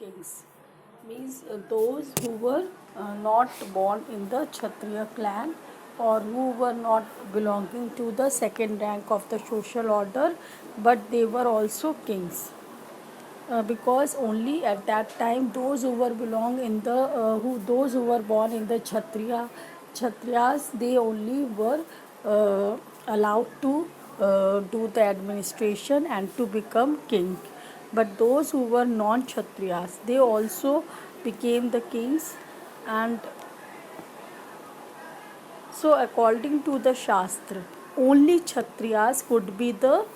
kings means those who were not born in the Kshatriya clan or who were not belonging to the second rank of the social order, but they were also kings. Because only at that time those who were belong in the who those who were born in the Kshatriyas, they only were allowed to do the administration and to become king. But those who were non-Kshatriyas, they also became the kings. And so according to the Shastra, only Kshatriyas could be the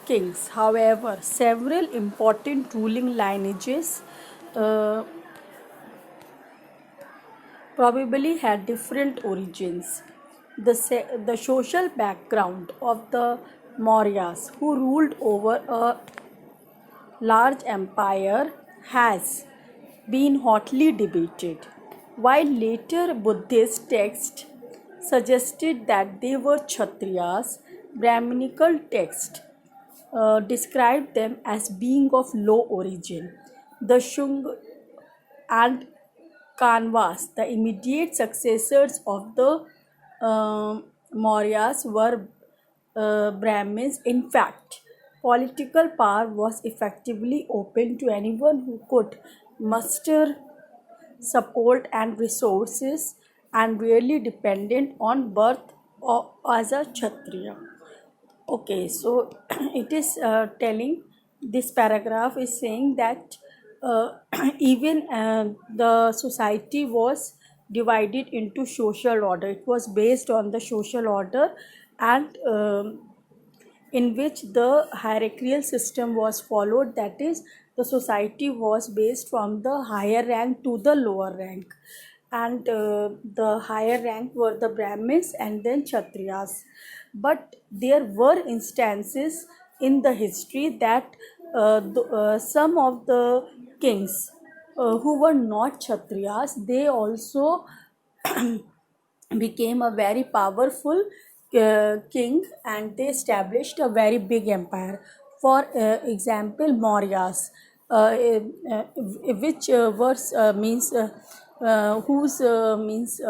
kings. However, several important ruling lineages probably had different origins. The social background of the Mauryas, who ruled over a large empire, has been hotly debated. While later Buddhist texts suggested that they were Kshatriyas, Brahminical texts described them as being of low origin. The Shung and Kanvas, the immediate successors of the Mauryas, were Brahmins. In fact, political power was effectively open to anyone who could muster support and resources and really dependent on birth or as a Kshatriya. Okay, so it is telling, this paragraph is saying that uh, even the society was divided into social order. It was based on the social order, and in which the hierarchical system was followed. That is, the society was based from the higher rank to the lower rank, and the higher rank were the Brahmins and then Kshatriyas. But there were instances in the history that some of the kings who were not Kshatriyas, they also became a very powerful king, and they established a very big empire. For example, Mauryas, which was means whose means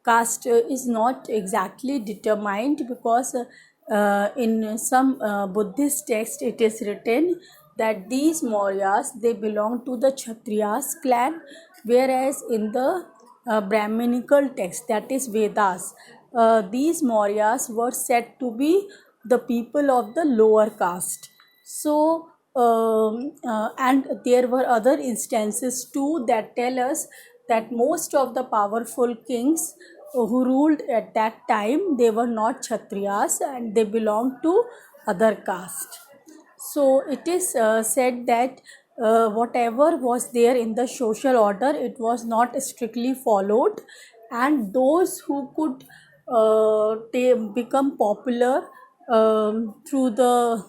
caste is not exactly determined, because in some Buddhist text it is written that these Mauryas, they belong to the Kshatriyas clan, whereas in the Brahminical text, that is Vedas, these Mauryas were said to be the people of the lower caste. So and there were other instances too that tell us that most of the powerful kings who ruled at that time, they were not Kshatriyas and they belonged to other caste. So it is said that whatever was there in the social order, it was not strictly followed, and those who could become popular through the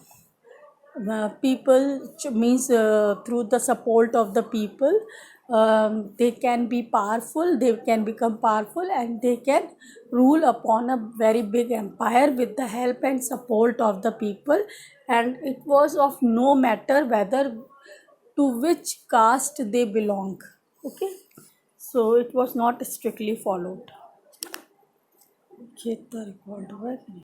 people, means through the support of the people, they can be powerful, they can become powerful, and they can rule upon a very big empire with the help and support of the people. And it was of no matter whether to which caste they belong. Okay, so it was not strictly followed.